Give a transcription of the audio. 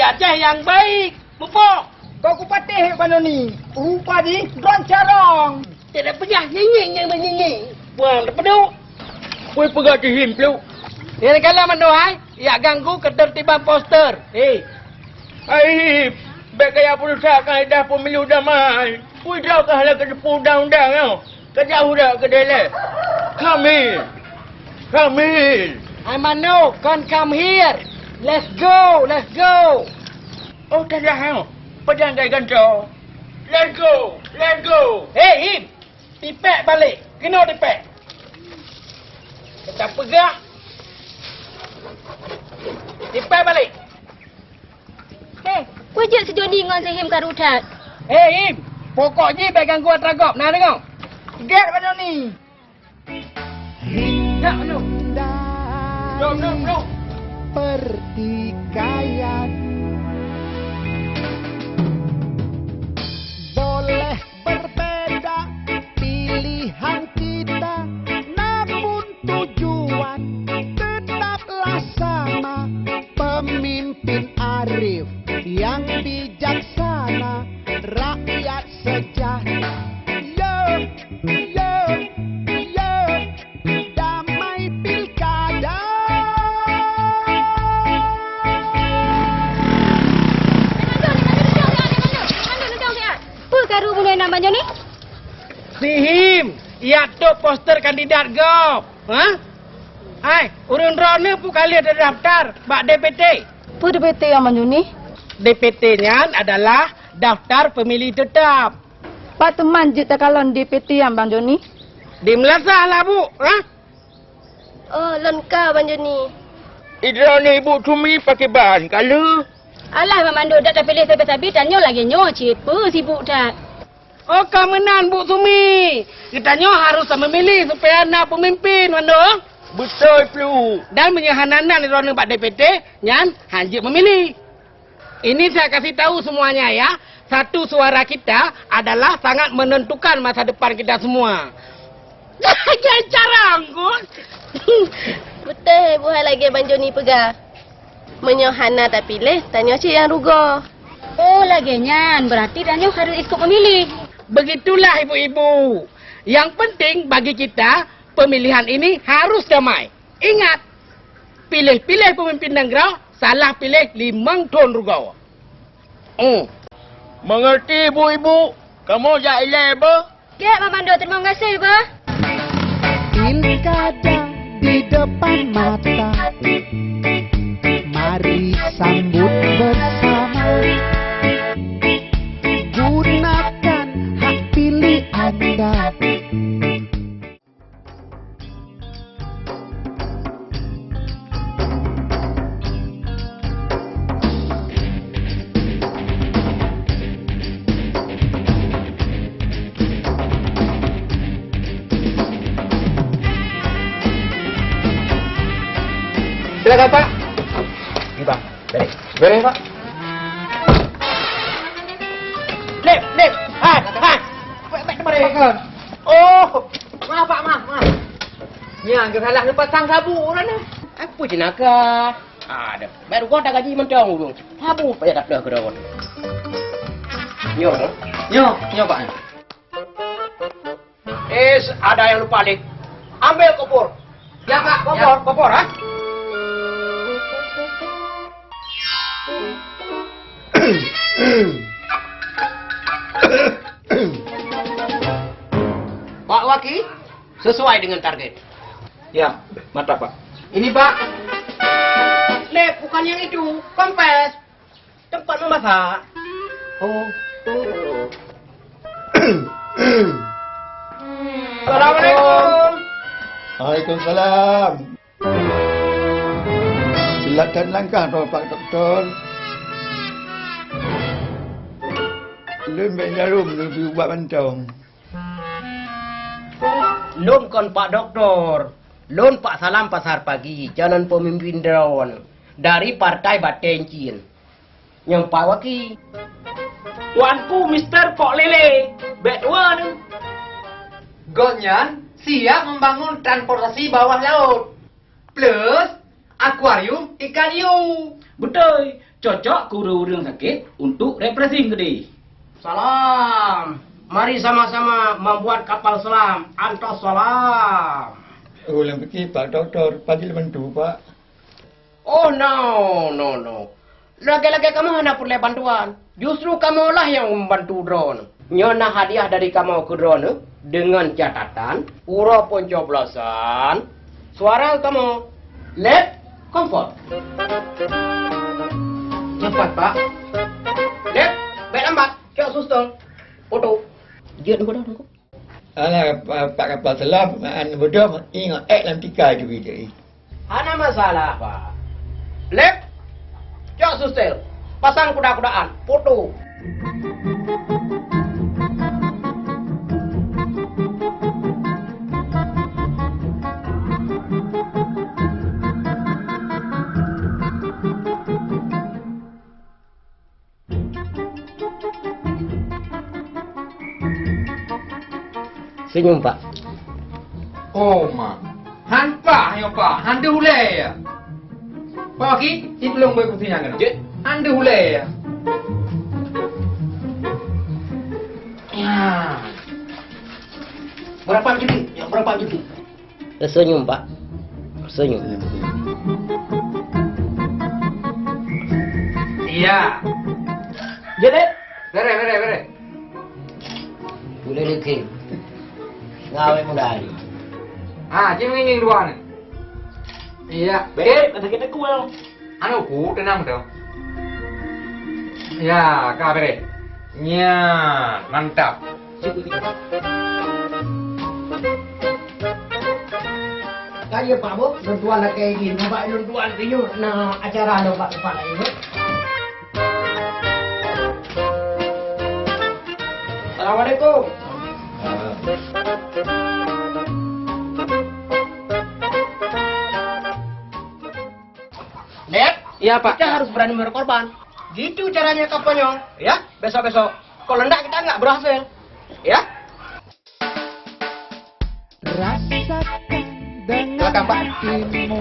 Gajah yang baik. Mupok. Kau kupatih mana ni? Rupa di goncarong. Tidak pegah nyinying yang menyinying. Buang terpeduk. Pui pegah cihim peluk. Ini kalau mendoai, ia ganggu ketertiban poster. Hei. Hai, baik kaya perusahaan kaedah pemilu damai. Pui tahu kahlah ke depan undang-undang tau. Kejauh dah ke dalam. Kamil. Mano, come here. Let's go. Oh, tak dah tau. Pedang dah gancang. Let's go. Hei, Him. Tipek balik. Kena tipek. Kita pegah. Tipek balik. Hei, wujud sejauh ni dengan Him Karutat. Hei, Him. Pokoknya baik ganggu teragop. Nah, dengar. Get mana ni? Tak, no. No. Pertikaian boleh berbeda pilihan kita, namun tujuan tetaplah sama. Pemimpin arif yang bijaksana, rakyat sejahtera. Damai pilkada. Karu punya namanya ni? Si Him. Ia tu poster kandidat GOP. Hai, urun rona pun kali ada daftar bak DPT. Apa DPT yang mana ni? DPT-nya adalah daftar pemilih tetap. Pak teman je tak kalon DPT yang Bang Joni. Di Melasa lah, Bu. Oh, lengkap Bang Joni. Idra ni ibu cumi pakai bahan kala. Alah, Mak Mandor dah pilih sabi-sabi, tanya lagi nyo, cipa sibuk dah. Oh, kemenan Bu Sumi. Kita harus memilih supaya nak pemimpin, Mandor. Betul, Pelu. Dan menyahanan di rona bak DPT, nyan hanjit memilih. Ini saya kasih tahu semuanya ya. Satu suara kita adalah sangat menentukan masa depan kita semua. Jangan carang, Gus. Betul, buat lagi Bang Joni pegang. Menyohana tak pilih, tanya cik yang rugo. Oh, lagi nyan. Berarti tanya harus ikut memilih. Begitulah ibu-ibu. Yang penting bagi kita, pemilihan ini harus damai. Ingat, pilih-pilih pemimpin negara, salah pilih 5 ton rugo. Mengerti ibu-ibu? Kamu jahil apa? Ya, Mak Mandor, terima kasih, Ba. Pilkada di depan mata, mari sambut bersama. Gunakan hak pilih Anda. Silakan, Pak. Ini, Pak. Beres, Pak. Lep. Hai. Baik kemari. Oh. Maaf, Pak. Maaf. Ya, ke salah lupa pasang sabu lah ni. Apa jenaka? Ada. Baru kau tak gaji mentang dulu. Sabu payah tak dah ke daun. Nyo, Pak. Ada yang lupa lik. Ambil kopor. Ya, Pak. Kopor, ha? Pak Waki, sesuai dengan target. Ya, mantap, Pak. Ini, Pak. Lep, bukan yang itu. Kompes. Tempat memasak. Oh. Assalamualaikum. Waalaikumsalam. Silakan langkah Pak Doktor. Lembek jarum lebih buat bantong. Lon kon Pak Doktor. Lon Pak Salam Pasar Pagi. Jangan pemimpin drawn. Dari Partai Batencin. Yang Pak Waki. Tuanku Mr. Pok Lele. Bedua ni. Gonyan siap membangun transportasi bawah laut. Plus akuarium ikan hiu. Betul. cocok guru orang sakit untuk refreshing tadi. Salam. Mari sama-sama membuat kapal selam. Antos salam. Ulang fikir Pak Doktor, pagi bantu Pak. Oh no. Lagi-lagi kamu hendak perlu bantuan. Justru kamulah yang membantu drone. Nyona hadiah dari kamu ke drone dengan catatan ura pencoblosan suara kamu LED comfort. Cepat Pak. LED baik lambat. Kau susung. Foto. Jian bodoh aku. Alah Pak kapal selam, an bodoh ingat dalam 3 juga dia. Ada masalah Pak. LED. Cok susel. Pasang kuda-kudaan. Foto. Senyum Pak. Oh, mak. Han Pak, ya Pak. Han dia hulai ya. Pak Ki, si belum boleh putih yang kena. Han dia hulai ya. Ya. Berapa juta? Ya, berapa juta? Senyum Pak. Senyum. Iya. Jadi, Bere. boleh dikit. Ngawe muda ni. Ah, cik nginging dua ni. Iya. Kata kita kual. Anu ku tenang tu. Ya, kah bere. Ya, mantap. Kaya Pak Bu, lentuan nak kayak gini. Nampak lentuan tu nak acara ada Pak kepala ini. Assalamualaikum. Dek, Iya Pak. kita harus berani berkorban. Gitu caranya kapalnya, ya? Besok-besok. Kalau enggak kita enggak berhasil. Ya? Rasakan dengan Silakan, Pak. hatimu